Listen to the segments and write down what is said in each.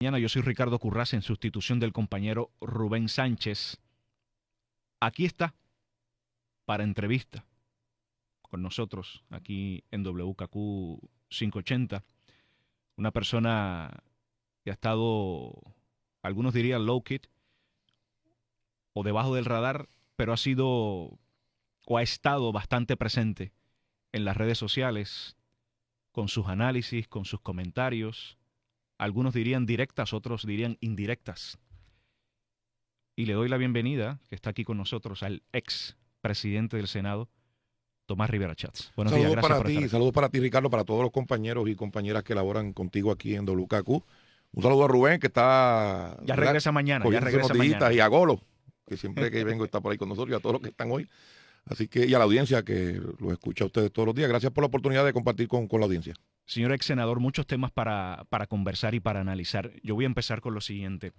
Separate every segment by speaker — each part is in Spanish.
Speaker 1: Mañana, yo soy Ricardo Currás en sustitución del compañero Rubén Sánchez. Aquí está para entrevista con nosotros aquí en WKQ 580. Una persona que ha estado, algunos dirían low key o debajo del radar, pero ha sido o ha estado bastante presente en las redes sociales con sus análisis, con sus comentarios. Algunos dirían directas, otros dirían indirectas. Y le doy la bienvenida, que está aquí con nosotros, al ex presidente del Senado, Tomás Rivera Chats. Buenos días, gracias por estar aquí.
Speaker 2: Saludos para ti, Ricardo, para todos los compañeros y compañeras que laboran contigo aquí en WKQ. Un saludo a Rubén, que está
Speaker 1: Ya regresa mañana, ya
Speaker 2: cogiéndose
Speaker 1: regresa
Speaker 2: unos días,
Speaker 1: mañana.
Speaker 2: y a Golo, que siempre que vengo está por ahí con nosotros, y a todos los que están hoy. Así que, y a la audiencia que los escucha a ustedes todos los días. Gracias por la oportunidad de compartir con la audiencia.
Speaker 1: Señor ex senador, muchos temas para conversar y para analizar. Yo voy a empezar con lo siguiente.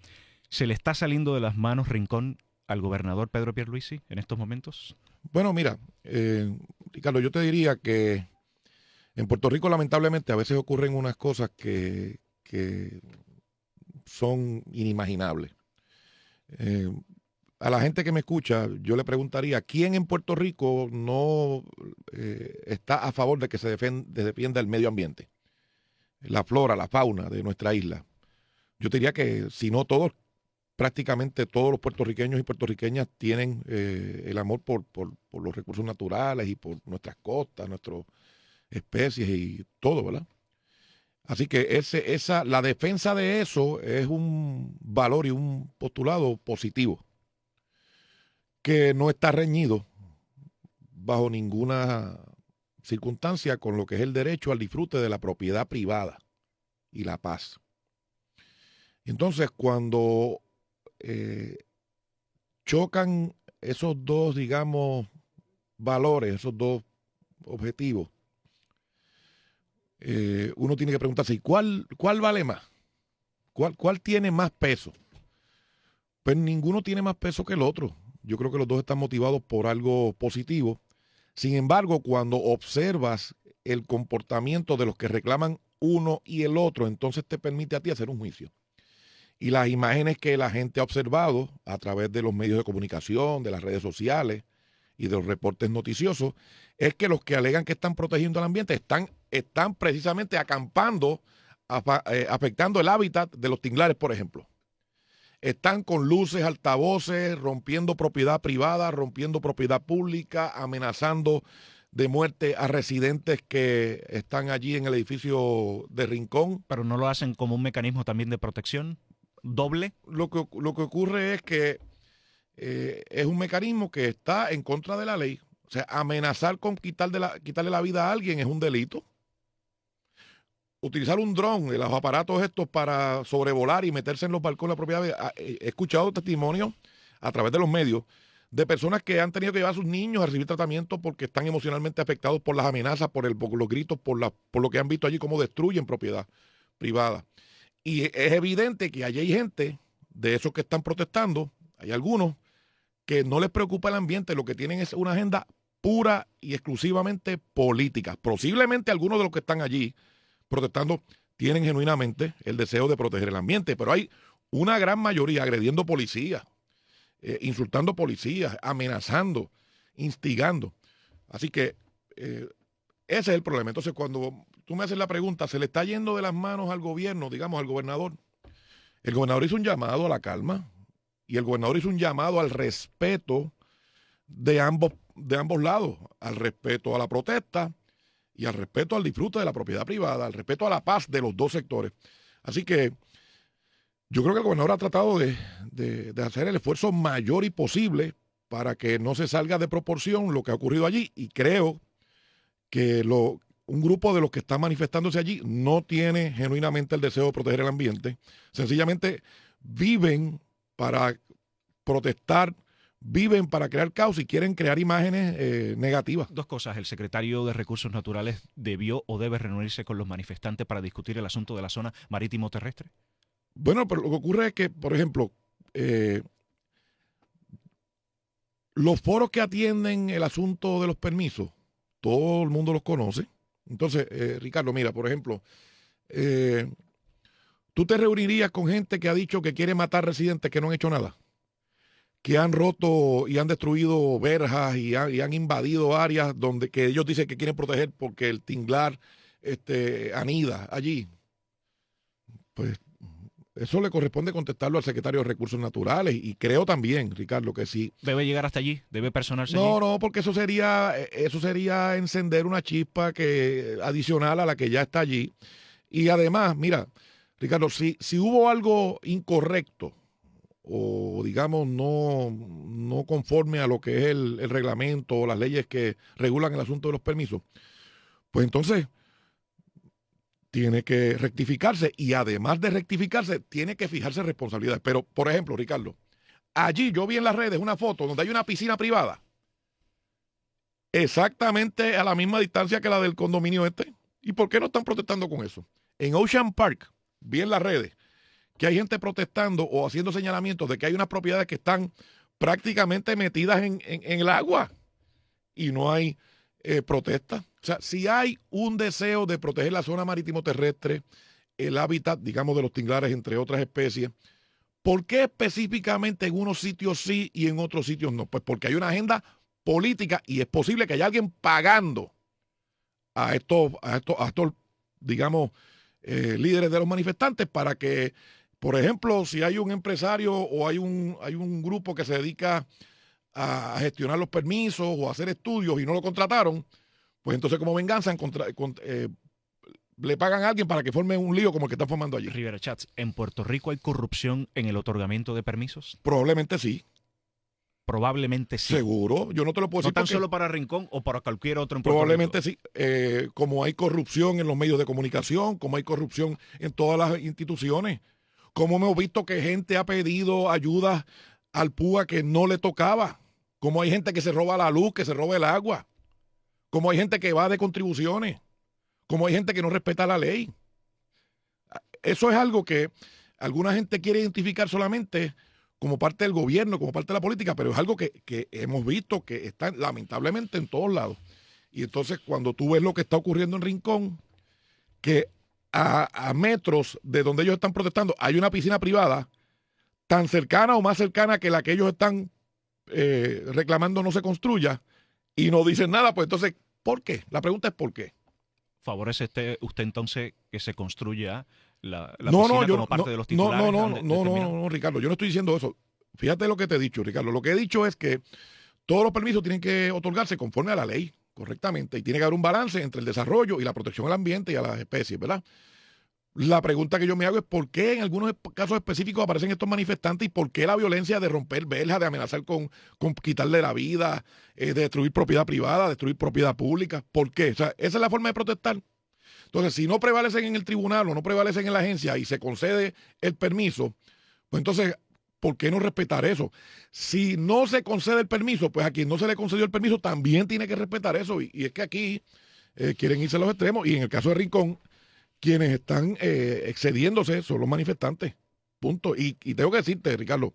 Speaker 1: ¿Se le está saliendo de las manos Rincón al gobernador Pedro Pierluisi en estos momentos?
Speaker 2: Bueno, mira, Ricardo, yo te diría que en Puerto Rico lamentablemente a veces ocurren unas cosas que son inimaginables. A la gente que me escucha, yo le preguntaría, ¿quién en Puerto Rico no está a favor de que se defienda el medio ambiente, la flora, la fauna de nuestra isla? Yo te diría que si no todos, prácticamente todos los puertorriqueños y puertorriqueñas tienen el amor por los recursos naturales y por nuestras costas, nuestras especies y todo, ¿verdad? Así que la defensa de eso es un valor y un postulado positivo que no está reñido bajo ninguna circunstancia con lo que es el derecho al disfrute de la propiedad privada y la paz. Entonces, cuando chocan esos dos, digamos, valores, esos dos objetivos, uno tiene que preguntarse, ¿y cuál vale más? ¿Cuál tiene más peso? Pues ninguno tiene más peso que el otro. Yo creo que los dos están motivados por algo positivo. Sin embargo, cuando observas el comportamiento de los que reclaman uno y el otro, entonces te permite a ti hacer un juicio. Y las imágenes que la gente ha observado a través de los medios de comunicación, de las redes sociales y de los reportes noticiosos, es que los que alegan que están protegiendo el ambiente están precisamente acampando, afectando el hábitat de los tinglares, por ejemplo. Están con luces, altavoces, rompiendo propiedad privada, rompiendo propiedad pública, amenazando de muerte a residentes que están allí en el edificio de Rincón.
Speaker 1: ¿Pero no lo hacen como un mecanismo también de protección doble?
Speaker 2: Lo que ocurre es que es un mecanismo que está en contra de la ley. O sea, amenazar con quitarle la vida a alguien es un delito. Utilizar un dron, los aparatos estos para sobrevolar y meterse en los balcones de la propiedad. He escuchado testimonios a través de los medios de personas que han tenido que llevar a sus niños a recibir tratamiento porque están emocionalmente afectados por las amenazas, por los gritos, por lo que han visto allí, cómo destruyen propiedad privada. Y es evidente que allí hay gente de esos que están protestando, hay algunos que no les preocupa el ambiente, lo que tienen es una agenda pura y exclusivamente política. Posiblemente algunos de los que están allí protestando tienen genuinamente el deseo de proteger el ambiente, pero hay una gran mayoría agrediendo policías, insultando policías, amenazando, instigando. Así que ese es el problema. Entonces, cuando tú me haces la pregunta, ¿se le está yendo de las manos al gobierno, digamos, al gobernador? El gobernador hizo un llamado a la calma y el gobernador hizo un llamado al respeto de ambos lados, al respeto a la protesta y al respeto al disfrute de la propiedad privada, al respeto a la paz de los dos sectores. Así que yo creo que el gobernador ha tratado de hacer el esfuerzo mayor y posible para que no se salga de proporción lo que ha ocurrido allí, y creo que un grupo de los que están manifestándose allí no tiene genuinamente el deseo de proteger el ambiente, sencillamente viven para protestar, viven para crear caos y quieren crear imágenes negativas.
Speaker 1: Dos cosas. El secretario de Recursos Naturales debió o debe reunirse con los manifestantes para discutir el asunto de la zona marítimo-terrestre.
Speaker 2: Bueno, pero lo que ocurre es que, por ejemplo, los foros que atienden el asunto de los permisos, todo el mundo los conoce. Entonces, Ricardo, mira, por ejemplo, ¿Tú te reunirías con gente que ha dicho que quiere matar residentes que no han hecho nada? Que han roto y han destruido verjas y han invadido áreas donde que ellos dicen que quieren proteger porque el tinglar anida allí. Pues eso le corresponde contestarlo al secretario de Recursos Naturales y creo también, Ricardo, que sí.
Speaker 1: ¿Debe llegar hasta allí? ¿Debe personarse allí?
Speaker 2: No, porque eso sería encender una chispa adicional a la que ya está allí. Y además, mira, Ricardo, si hubo algo incorrecto o digamos no conforme a lo que es el reglamento o las leyes que regulan el asunto de los permisos, pues entonces tiene que rectificarse y además de rectificarse, tiene que fijarse responsabilidades. Pero, por ejemplo, Ricardo, allí yo vi en las redes una foto donde hay una piscina privada exactamente a la misma distancia que la del condominio este. ¿Y por qué no están protestando con eso? En Ocean Park, vi en las redes que hay gente protestando o haciendo señalamientos de que hay unas propiedades que están prácticamente metidas en el agua y no hay protesta. O sea, si hay un deseo de proteger la zona marítimo terrestre, el hábitat, digamos, de los tinglares, entre otras especies, ¿por qué específicamente en unos sitios sí y en otros sitios no? Pues porque hay una agenda política y es posible que haya alguien pagando a estos digamos, líderes de los manifestantes para que, por ejemplo, si hay un empresario o hay un grupo que se dedica a gestionar los permisos o a hacer estudios y no lo contrataron, pues entonces como venganza le pagan a alguien para que forme un lío como el que están formando allí.
Speaker 1: Rivera Chats, ¿en Puerto Rico hay corrupción en el otorgamiento de permisos?
Speaker 2: Probablemente sí.
Speaker 1: Probablemente sí.
Speaker 2: Seguro, yo no te lo puedo decir.
Speaker 1: No tan solo para Rincón o para cualquier otro en Puerto
Speaker 2: probablemente
Speaker 1: Rico.
Speaker 2: Sí. Como hay corrupción en los medios de comunicación, como hay corrupción en todas las instituciones, como hemos visto que gente ha pedido ayuda al PUA que no le tocaba, como hay gente que se roba la luz, que se roba el agua, como hay gente que va de contribuciones, como hay gente que no respeta la ley. Eso es algo que alguna gente quiere identificar solamente como parte del gobierno, como parte de la política, pero es algo que hemos visto que está lamentablemente en todos lados. Y entonces cuando tú ves lo que está ocurriendo en Rincón, que a metros de donde ellos están protestando hay una piscina privada tan cercana o más cercana que la que ellos están reclamando no se construya y no dicen nada, pues entonces, ¿por qué? La pregunta es ¿por qué?
Speaker 1: ¿Favorece usted entonces que se construya la
Speaker 2: no,
Speaker 1: piscina
Speaker 2: yo
Speaker 1: como parte de los titulares?
Speaker 2: No, Ricardo, yo no estoy diciendo eso. Fíjate lo que te he dicho, Ricardo. Lo que he dicho es que todos los permisos tienen que otorgarse conforme a la ley, correctamente, y tiene que haber un balance entre el desarrollo y la protección al ambiente y a las especies, ¿verdad? La pregunta que yo me hago es por qué en algunos casos específicos aparecen estos manifestantes y por qué la violencia de romper verjas, de amenazar con quitarle la vida, de destruir propiedad privada, destruir propiedad pública. ¿Por qué? O sea, esa es la forma de protestar. Entonces, si no prevalecen en el tribunal o no prevalecen en la agencia y se concede el permiso, pues entonces, ¿por qué no respetar eso? Si no se concede el permiso, pues a quien no se le concedió el permiso también tiene que respetar eso. Y es que aquí quieren irse a los extremos y en el caso de Rincón, quienes están excediéndose son los manifestantes. Punto. Y tengo que decirte, Ricardo,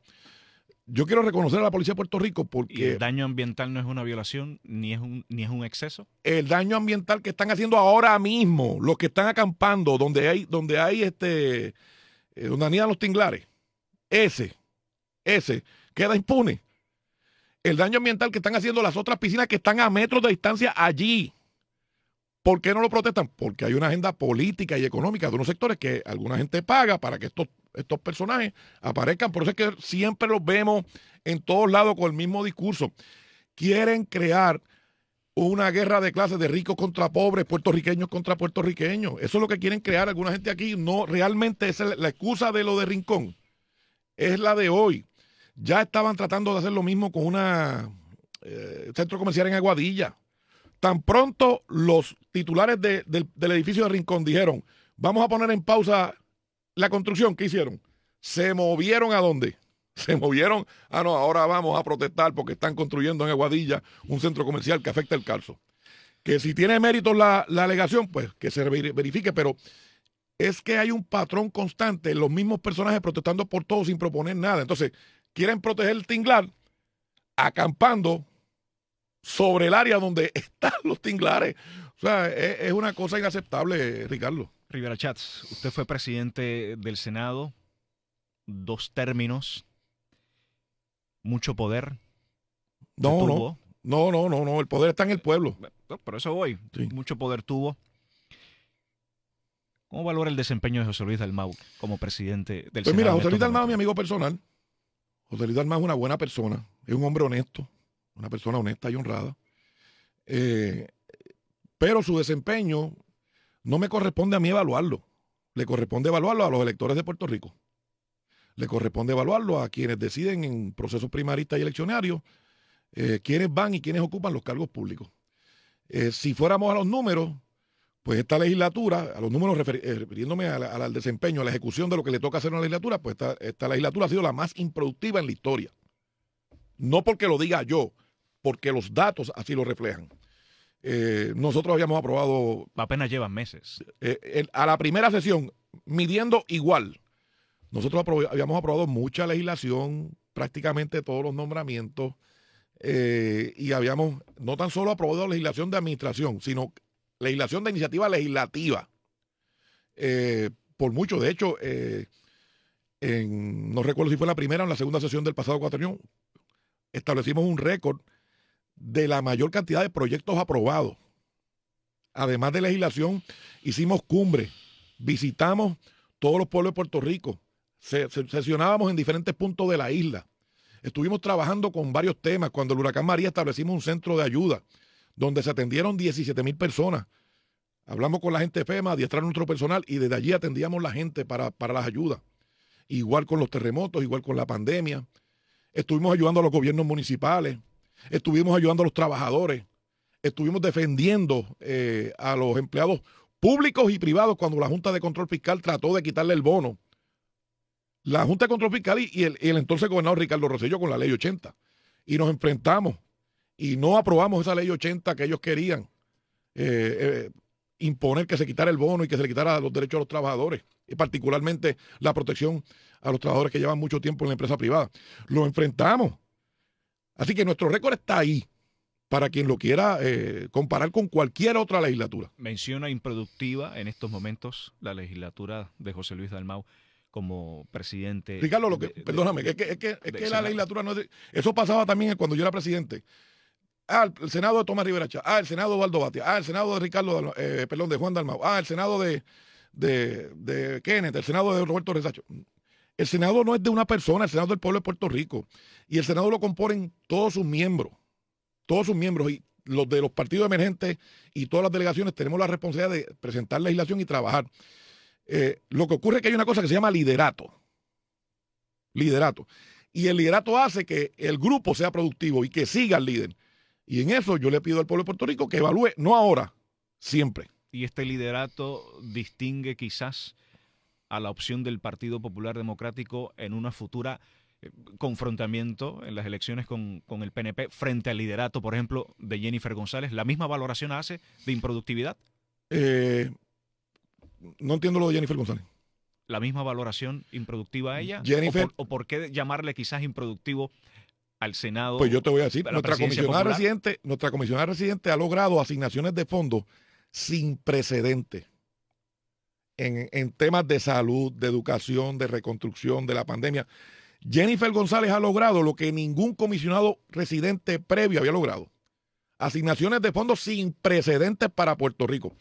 Speaker 2: yo quiero reconocer a la policía de Puerto Rico porque...
Speaker 1: ¿Y el daño ambiental no es una violación ni es un exceso?
Speaker 2: El daño ambiental que están haciendo ahora mismo, los que están acampando, donde anidan los tinglares, ese queda impune. El daño ambiental que están haciendo las otras piscinas que están a metros de distancia allí. ¿Por qué no lo protestan? Porque hay una agenda política y económica de unos sectores que alguna gente paga para que estos personajes aparezcan. Por eso es que siempre los vemos en todos lados con el mismo discurso. Quieren crear una guerra de clases de ricos contra pobres, puertorriqueños contra puertorriqueños. Eso es lo que quieren crear alguna gente aquí. No, realmente esa es la excusa de lo de Rincón. Es la de hoy. Ya estaban tratando de hacer lo mismo con una centro comercial en Aguadilla. Tan pronto los titulares del edificio de Rincón dijeron, vamos a poner en pausa la construcción, ¿qué hicieron? Se movieron ¿a dónde? Se movieron, no, ahora vamos a protestar porque están construyendo en Aguadilla un centro comercial que afecta el Carso. Que si tiene mérito la alegación, pues que se verifique, pero es que hay un patrón constante, los mismos personajes protestando por todo sin proponer nada. Entonces, quieren proteger el tinglar acampando sobre el área donde están los tinglares. O sea, es una cosa inaceptable, Ricardo.
Speaker 1: Rivera Chats, usted fue presidente del Senado, 2 términos, mucho poder que
Speaker 2: No,
Speaker 1: tuvo.
Speaker 2: no, el poder está en el pueblo.
Speaker 1: No, por eso voy.
Speaker 2: Sí.
Speaker 1: Mucho poder tuvo. ¿Cómo valora el desempeño de José Luis Dalmau como presidente del
Speaker 2: Pues
Speaker 1: Senado?
Speaker 2: mira,
Speaker 1: en
Speaker 2: José
Speaker 1: estos
Speaker 2: Luis Dalmau es mi
Speaker 1: momentos?
Speaker 2: amigo personal. José Luis Dalmau es una buena persona, es un hombre honesto, una persona honesta y honrada. Eh, pero su desempeño no me corresponde a mí evaluarlo. Le corresponde evaluarlo a los electores de Puerto Rico. Le corresponde evaluarlo a quienes deciden en procesos primaristas y eleccionarios quiénes van y quiénes ocupan los cargos públicos. Si fuéramos a los números, pues esta legislatura, a los números refiriéndome al desempeño, a la ejecución de lo que le toca hacer a una legislatura, pues esta legislatura ha sido la más improductiva en la historia. No porque lo diga yo, porque los datos así lo reflejan. Nosotros habíamos aprobado
Speaker 1: Apenas llevan meses.
Speaker 2: a la primera sesión, midiendo igual, nosotros habíamos aprobado mucha legislación, prácticamente todos los nombramientos, y habíamos no tan solo aprobado legislación de administración, sino legislación de iniciativa legislativa. Por mucho, de hecho, no recuerdo si fue la primera o la segunda sesión del pasado cuatrienio, establecimos un récord de la mayor cantidad de proyectos aprobados. Además de legislación, hicimos cumbre, visitamos todos los pueblos de Puerto Rico, sesionábamos en diferentes puntos de la isla. Estuvimos trabajando con varios temas. Cuando el huracán María establecimos un centro de ayuda donde se atendieron 17,000 personas. Hablamos con la gente de FEMA, adiestraron nuestro personal y desde allí atendíamos la gente para las ayudas. Igual con los terremotos, igual con la pandemia. Estuvimos ayudando a los gobiernos municipales, estuvimos ayudando a los trabajadores, estuvimos defendiendo a los empleados públicos y privados cuando la Junta de Control Fiscal trató de quitarle el bono. La Junta de Control Fiscal y el entonces gobernador Ricardo Rosselló con la Ley 80. Y nos enfrentamos y no aprobamos esa Ley 80 que ellos querían imponer, que se quitara el bono y que se le quitara los derechos a los trabajadores, y particularmente la protección a los trabajadores que llevan mucho tiempo en la empresa privada. Lo enfrentamos. Así que nuestro récord está ahí para quien lo quiera comparar con cualquier otra legislatura.
Speaker 1: Menciona improductiva en estos momentos la legislatura de José Luis Dalmau como presidente.
Speaker 2: Ricardo, perdóname, es que la legislatura no es... Eso pasaba también cuando yo era presidente. El Senado de Tomás Rivera Chats, el Senado de Waldo Batia, el Senado de de Juan Dalmau, el Senado de Kenneth, el Senado de Roberto Resacho. El Senado no es de una persona, el Senado es del pueblo de Puerto Rico. Y el Senado lo componen todos sus miembros, y los de los partidos emergentes y todas las delegaciones tenemos la responsabilidad de presentar legislación y trabajar. Lo que ocurre es que hay una cosa que se llama liderato. Y el liderato hace que el grupo sea productivo y que siga al líder. Y en eso yo le pido al pueblo de Puerto Rico que evalúe, no ahora, siempre.
Speaker 1: Y este liderato distingue quizás a la opción del Partido Popular Democrático en una futura confrontamiento en las elecciones con el PNP frente al liderato, por ejemplo, de Jennifer González. ¿La misma valoración hace de improductividad?
Speaker 2: No entiendo lo de Jennifer González.
Speaker 1: ¿La misma valoración improductiva a ella?
Speaker 2: Jennifer,
Speaker 1: ¿O por qué llamarle quizás improductivo al Senado?
Speaker 2: Pues yo te voy a decir, nuestra
Speaker 1: comisionada
Speaker 2: residente ha logrado asignaciones de fondos sin precedentes en temas de salud, de educación, de reconstrucción, de la pandemia. Jennifer González ha logrado lo que ningún comisionado residente previo había logrado. Asignaciones de fondos sin precedentes para Puerto Rico.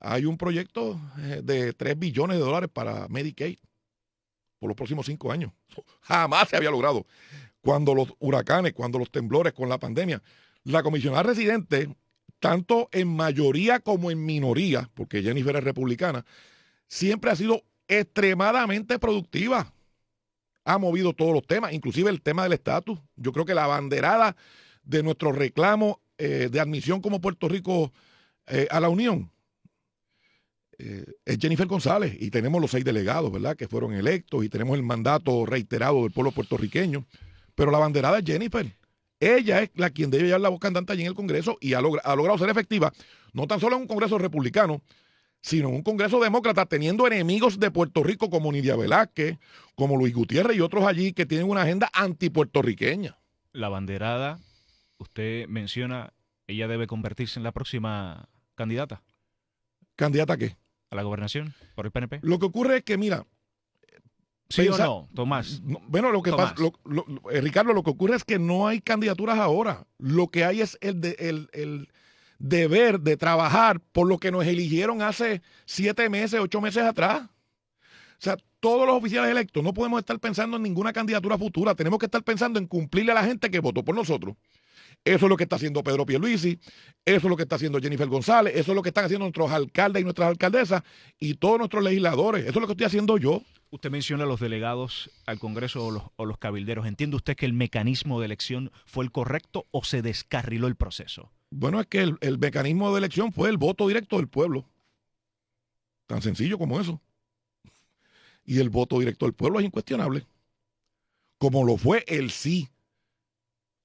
Speaker 2: Hay un proyecto de $3 billones para Medicaid por los próximos 5 años. Jamás se había logrado. Cuando los huracanes, cuando los temblores, con la pandemia, la comisionada residente, tanto en mayoría como en minoría, porque Jennifer es republicana, siempre ha sido extremadamente productiva. Ha movido todos los temas, inclusive el tema del estatus. Yo creo que la abanderada de nuestro reclamo de admisión como Puerto Rico a la Unión es Jennifer González, y tenemos los 6 delegados, ¿verdad?, que fueron electos, y tenemos el mandato reiterado del pueblo puertorriqueño, pero la abanderada es Jennifer. Ella es la quien debe llevar la voz cantante allí en el Congreso, y ha logrado ser efectiva, no tan solo en un Congreso republicano, sino en un Congreso demócrata, teniendo enemigos de Puerto Rico como Nidia Velázquez, como Luis Gutiérrez y otros allí que tienen una agenda antipuertorriqueña.
Speaker 1: La abanderada, usted menciona, ella debe convertirse en la próxima candidata
Speaker 2: ¿Candidata a qué?
Speaker 1: a la gobernación por el PNP.
Speaker 2: Lo que ocurre es que, mira,
Speaker 1: ¿Sí o no, Tomás?
Speaker 2: Bueno, lo que
Speaker 1: Tomás.
Speaker 2: pasa, Ricardo, lo que ocurre es que no hay candidaturas ahora. Lo que hay es el deber de trabajar por lo que nos eligieron hace 7 meses, 8 meses atrás. O sea, todos los oficiales electos no podemos estar pensando en ninguna candidatura futura. Tenemos que estar pensando en cumplirle a la gente que votó por nosotros. Eso es lo que está haciendo Pedro Pierluisi, eso es lo que está haciendo Jennifer González, eso es lo que están haciendo nuestros alcaldes y nuestras alcaldesas y todos nuestros legisladores. Eso es lo que estoy haciendo yo.
Speaker 1: Usted menciona a los delegados al Congreso o los cabilderos. ¿Entiende usted que el mecanismo de elección fue el correcto o se descarriló el proceso?
Speaker 2: Bueno, es que el mecanismo de elección fue el voto directo del pueblo. Tan sencillo como eso. Y el voto directo del pueblo es incuestionable. Como lo fue el sí.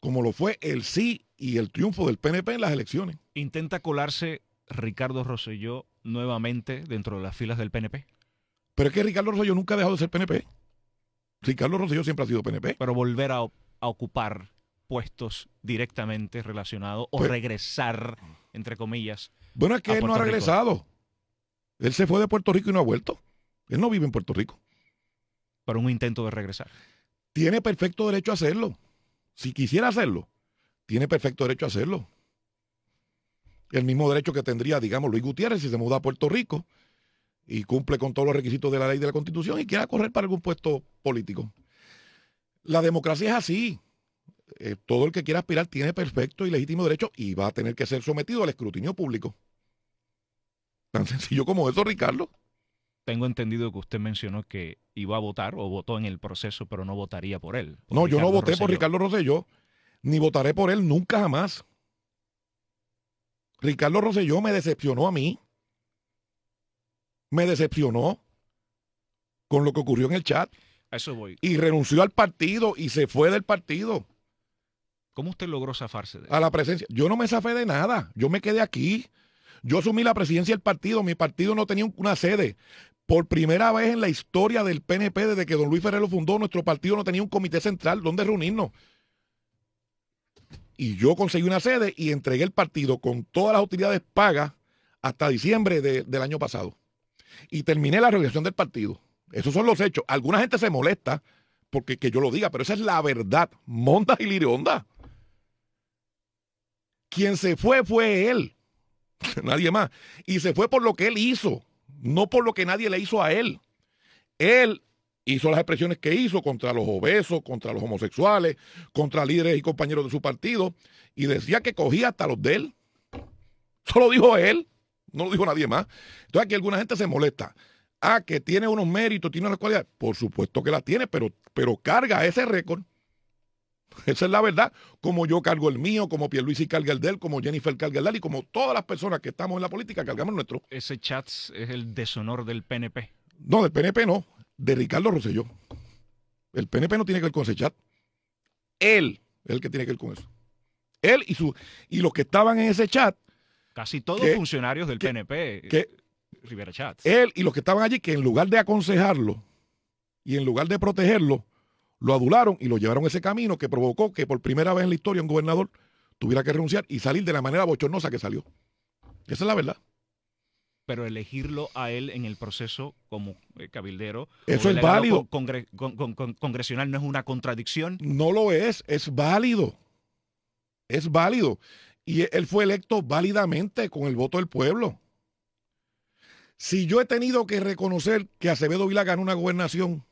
Speaker 2: Como lo fue el sí y el triunfo del PNP en las elecciones.
Speaker 1: ¿Intenta colarse Ricardo Rosselló nuevamente dentro de las filas del PNP?
Speaker 2: Pero es que Ricardo Rosselló nunca ha dejado de ser PNP. Ricardo Rosselló siempre ha sido PNP.
Speaker 1: Pero volver a ocupar puestos directamente relacionados o
Speaker 2: Pues,
Speaker 1: regresar, entre comillas.
Speaker 2: Bueno, es que él no ha
Speaker 1: Puerto Rico.
Speaker 2: regresado. Él se fue de Puerto Rico y no ha vuelto. Él no vive en Puerto Rico.
Speaker 1: Para un intento de regresar.
Speaker 2: Tiene perfecto derecho a hacerlo. Si quisiera hacerlo, tiene perfecto derecho a hacerlo. El mismo derecho que tendría, digamos, Luis Gutiérrez si se muda a Puerto Rico y cumple con todos los requisitos de la ley de la Constitución y quiera correr para algún puesto político. La democracia es así. Todo el que quiera aspirar tiene perfecto y legítimo derecho y va a tener que ser sometido al escrutinio público. Tan sencillo como eso, Ricardo.
Speaker 1: Tengo entendido que usted mencionó que iba a votar o votó en el proceso, pero no votaría por él.
Speaker 2: No, yo no
Speaker 1: Ricardo
Speaker 2: voté por
Speaker 1: Rosselló.
Speaker 2: Ricardo Rosselló, ni votaré por él nunca jamás. Ricardo Rosselló me decepcionó a mí. Me decepcionó con lo que ocurrió en el chat
Speaker 1: A eso voy.
Speaker 2: y renunció al partido y se fue del partido
Speaker 1: ¿Cómo usted logró zafarse de él?
Speaker 2: a la presencia. Yo no me zafé de nada, yo me quedé aquí. Yo asumí la presidencia del partido, mi partido no tenía una sede. Por primera vez en la historia del PNP, desde que don Luis Ferrer lo fundó, nuestro partido no tenía un comité central donde reunirnos. Y yo conseguí una sede y entregué el partido con todas las utilidades pagas hasta diciembre del año pasado. Y terminé la reelección del partido. Esos son los hechos. Alguna gente se molesta porque que yo lo diga, pero esa es la verdad. Monda y Lirionda. Quien se fue él. Nadie más. Y se fue por lo que él hizo, no por lo que nadie le hizo a él. Él hizo las expresiones que hizo contra los obesos, contra los homosexuales, contra líderes y compañeros de su partido, y decía que cogía hasta los de él. Eso lo dijo él, no lo dijo nadie más. Entonces aquí alguna gente se molesta. Ah, que tiene unos méritos, tiene unas cualidades. Por supuesto que las tiene, pero carga ese récord. Esa es la verdad, como yo cargo el mío, como Pierluisi carga el de él, como Jennifer carga el de él y como todas las personas que estamos en la política cargamos el nuestro.
Speaker 1: Ese chat es el deshonor del PNP.
Speaker 2: No, del PNP no, de Ricardo Rosselló. El PNP no tiene que ver con ese chat. Él es el que tiene que ver con eso. Él y los que estaban en ese chat.
Speaker 1: Casi todos
Speaker 2: ¿Qué?
Speaker 1: funcionarios del PNP.
Speaker 2: Que
Speaker 1: Rivera Chats.
Speaker 2: él y los que estaban allí, que en lugar de aconsejarlo y en lugar de protegerlo, lo adularon y lo llevaron ese camino que provocó que por primera vez en la historia un gobernador tuviera que renunciar y salir de la manera bochornosa que salió. Esa es la verdad.
Speaker 1: Pero elegirlo a él en el proceso como cabildero.
Speaker 2: Eso
Speaker 1: o
Speaker 2: es
Speaker 1: delegado
Speaker 2: válido.
Speaker 1: Congresional no es una contradicción.
Speaker 2: No lo es válido. Es válido. Y él fue electo válidamente con el voto del pueblo. Si yo he tenido que reconocer que Acevedo Vilá ganó una gobernación,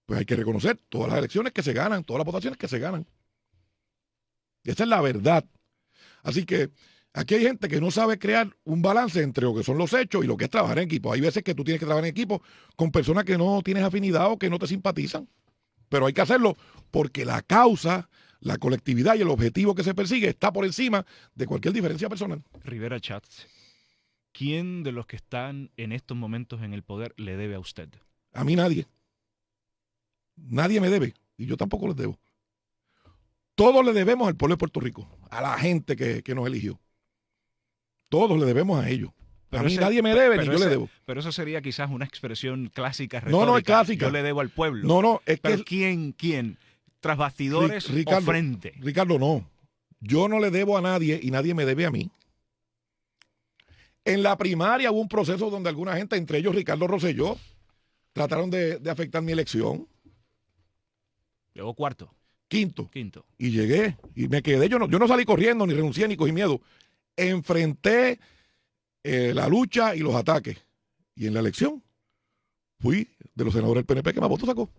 Speaker 2: pues hay que reconocer todas las elecciones que se ganan, todas las votaciones que se ganan. Esa es la verdad. Así que aquí hay gente que no sabe crear un balance entre lo que son los hechos y lo que es trabajar en equipo. Hay veces que tú tienes que trabajar en equipo con personas que no tienes afinidad o que no te simpatizan. Pero hay que hacerlo porque la causa, la colectividad y el objetivo que se persigue está por encima de cualquier diferencia personal.
Speaker 1: Rivera Chats, ¿quién de los que están en estos momentos en el poder le debe a usted?
Speaker 2: A mí nadie. Nadie me debe y yo tampoco les debo. Todos le debemos al pueblo de Puerto Rico, a la gente que nos eligió. Todos le debemos a ellos. A mí nadie me debe ni yo le debo.
Speaker 1: Pero eso sería quizás una expresión clásica,
Speaker 2: retórica. No es clásica.
Speaker 1: Yo le debo al pueblo.
Speaker 2: No, es
Speaker 1: pero
Speaker 2: que...
Speaker 1: ¿quién? ¿Tras bastidores
Speaker 2: Ricardo,
Speaker 1: o frente?
Speaker 2: Ricardo, no. Yo no le debo a nadie y nadie me debe a mí. En la primaria hubo un proceso donde alguna gente, entre ellos Ricardo Rosselló, trataron de afectar mi elección.
Speaker 1: Llegó cuarto.
Speaker 2: Quinto.
Speaker 1: Quinto.
Speaker 2: Y llegué y me quedé. Yo no salí corriendo, ni renuncié, ni cogí miedo. Enfrenté la lucha y los ataques. Y en la elección fui de los senadores del PNP que más votos sacó.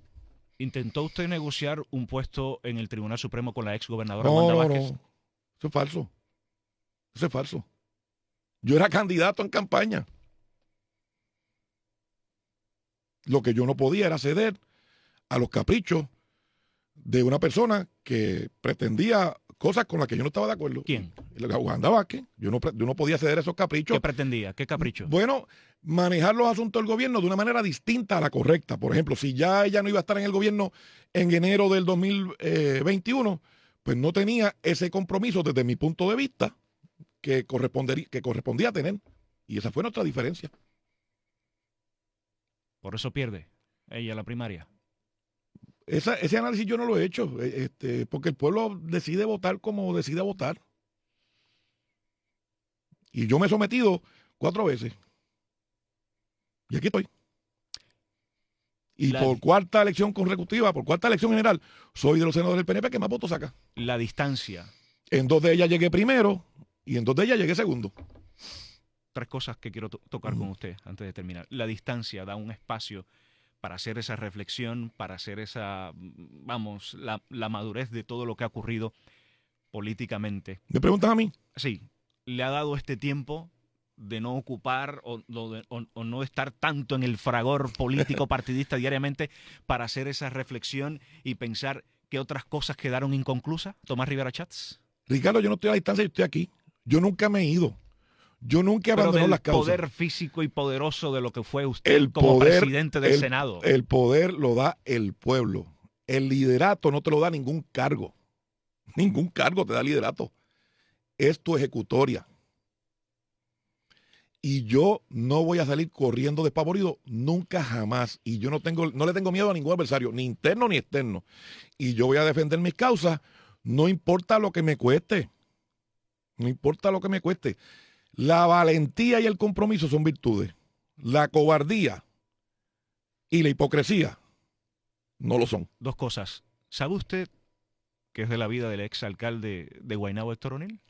Speaker 1: ¿Intentó usted negociar un puesto en el Tribunal Supremo con la ex gobernadora
Speaker 2: No,
Speaker 1: Wanda
Speaker 2: no,
Speaker 1: Vázquez?
Speaker 2: no. Eso es falso. Eso es falso. Yo era candidato en campaña. Lo que yo no podía era ceder a los caprichos de una persona que pretendía cosas con las que yo no estaba de acuerdo.
Speaker 1: ¿Quién?
Speaker 2: La Wanda Vázquez. Yo no podía ceder a esos caprichos.
Speaker 1: ¿Qué pretendía? ¿Qué capricho?
Speaker 2: Bueno, manejar los asuntos del gobierno de una manera distinta a la correcta. Por ejemplo, si ya ella no iba a estar en el gobierno en enero del 2021, pues no tenía ese compromiso desde mi punto de vista que correspondía tener. Y esa fue nuestra diferencia.
Speaker 1: Por eso pierde ella la primaria.
Speaker 2: Ese análisis yo no lo he hecho, porque el pueblo decide votar como decide votar. Y yo me he sometido 4 veces. Y aquí estoy. Y por cuarta elección consecutiva, por cuarta elección general, soy de los senadores del PNP que más votos saca.
Speaker 1: La distancia.
Speaker 2: En 2 de ellas llegué primero y en 2 de ellas llegué segundo.
Speaker 1: 3 cosas que quiero tocar con usted antes de terminar. La distancia da un espacio para hacer esa reflexión, para hacer esa, vamos, la madurez de todo lo que ha ocurrido políticamente.
Speaker 2: ¿Me preguntas a mí?
Speaker 1: Sí. ¿Le ha dado este tiempo de no ocupar o no estar tanto en el fragor político partidista diariamente para hacer esa reflexión y pensar qué otras cosas quedaron inconclusas? Tomás Rivera Chats.
Speaker 2: Ricardo, yo no estoy a la distancia, yo estoy aquí. Yo nunca me he ido. Yo nunca he abandonado las causas.
Speaker 1: El poder físico y poderoso de lo que fue usted como presidente del Senado.
Speaker 2: El poder lo da el pueblo. El liderato no te lo da ningún cargo. Ningún cargo te da liderato. Es tu ejecutoria. Y yo no voy a salir corriendo despavorido nunca jamás. Y yo no le tengo miedo a ningún adversario, ni interno ni externo. Y yo voy a defender mis causas, no importa lo que me cueste. No importa lo que me cueste. La valentía y el compromiso son virtudes. La cobardía y la hipocresía no lo son.
Speaker 1: 2 cosas. ¿Sabe usted qué es de la vida del exalcalde de Guaynabo, Héctor O'Neill?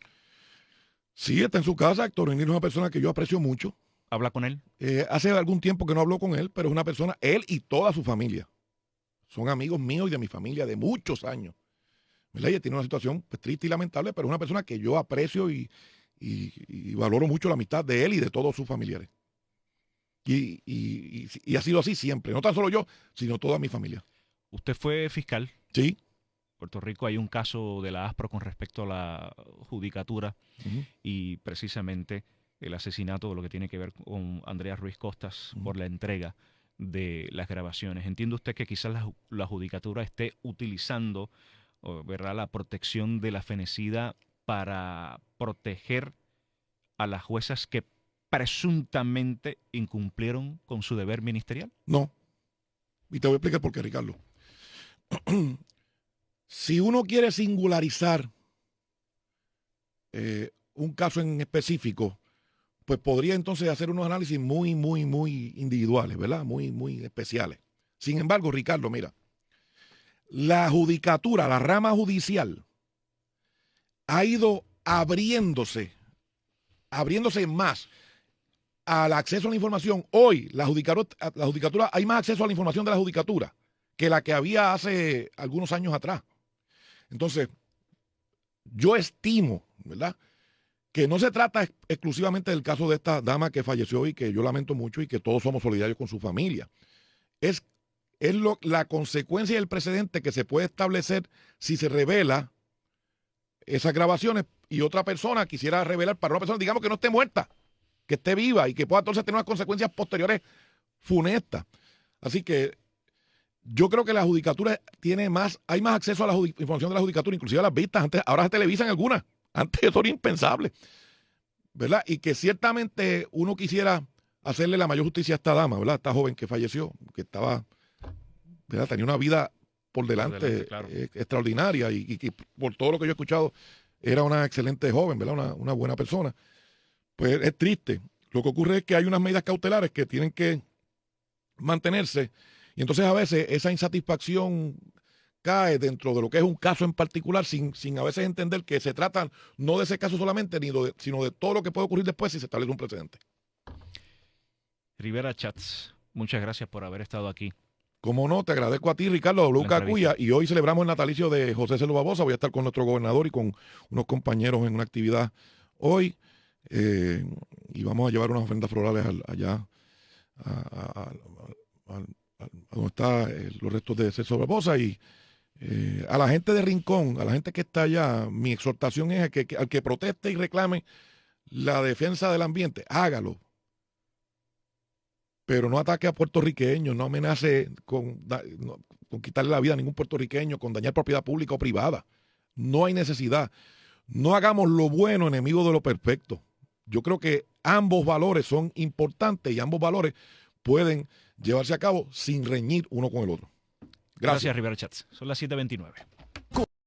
Speaker 2: Sí, está en su casa. Héctor O'Neill es una persona que yo aprecio mucho.
Speaker 1: ¿Habla con él?
Speaker 2: Hace algún tiempo que no hablo con él, pero es una persona, él y toda su familia. Son amigos míos y de mi familia de muchos años. ¿Verdad? Ella tiene una situación pues, triste y lamentable, pero es una persona que yo aprecio y valoro mucho la amistad de él y de todos sus familiares. Y ha sido así siempre, no tan solo yo, sino toda mi familia.
Speaker 1: ¿Usted fue fiscal?
Speaker 2: Sí.
Speaker 1: En Puerto Rico hay un caso de la ASPRO con respecto a la judicatura y precisamente el asesinato de lo que tiene que ver con Andrea Ruiz Costas por la entrega de las grabaciones. ¿Entiende usted que quizás la judicatura esté utilizando, ¿verdad?, la protección de la fenecida para proteger a las juezas que presuntamente incumplieron con su deber ministerial?
Speaker 2: No. Y te voy a explicar por qué, Ricardo. Si uno quiere singularizar un caso en específico, pues podría entonces hacer unos análisis muy individuales, ¿verdad? Muy especiales. Sin embargo, Ricardo, mira, la judicatura, la rama judicial, ha ido abriéndose más al acceso a la información. Hoy, la judicatura, hay más acceso a la información de la judicatura que la que había hace algunos años atrás. Entonces, yo estimo, ¿verdad?, que no se trata exclusivamente del caso de esta dama que falleció y que yo lamento mucho y que todos somos solidarios con su familia. Es la consecuencia y el precedente que se puede establecer si se revela esas grabaciones y otra persona quisiera revelar para una persona, digamos, que no esté muerta, que esté viva y que pueda entonces tener unas consecuencias posteriores funestas. Así que yo creo que la judicatura hay más acceso a la información de la judicatura, inclusive a las vistas. Ahora se televisan algunas. Antes eso era impensable, ¿verdad? Y que ciertamente uno quisiera hacerle la mayor justicia a esta dama, ¿verdad? Esta joven que falleció, que estaba, ¿verdad?, tenía una vida por delante, claro, extraordinaria y por todo lo que yo he escuchado, era una excelente joven, ¿verdad? Una buena persona. Pues es triste. Lo que ocurre es que hay unas medidas cautelares que tienen que mantenerse y entonces a veces esa insatisfacción cae dentro de lo que es un caso en particular sin a veces entender que se trata no de ese caso solamente, sino de todo lo que puede ocurrir después si se establece un precedente.
Speaker 1: Rivera Chats, muchas gracias por haber estado aquí.
Speaker 2: Como no, te agradezco a ti, Ricardo, WKQ, y hoy celebramos el natalicio de José Celo Babosa. Voy a estar con nuestro gobernador y con unos compañeros en una actividad hoy, y vamos a llevar unas ofrendas florales allá a donde están los restos de César Barbosa y a la gente de Rincón, a la gente que está allá, mi exhortación es al que proteste y reclame la defensa del ambiente, hágalo. Pero no ataque a puertorriqueños, no amenace con quitarle la vida a ningún puertorriqueño, con dañar propiedad pública o privada. No hay necesidad. No hagamos lo bueno enemigo de lo perfecto. Yo creo que ambos valores son importantes y ambos valores pueden llevarse a cabo sin reñir uno con el otro.
Speaker 1: Gracias Rivera Chats. Son las 7:29.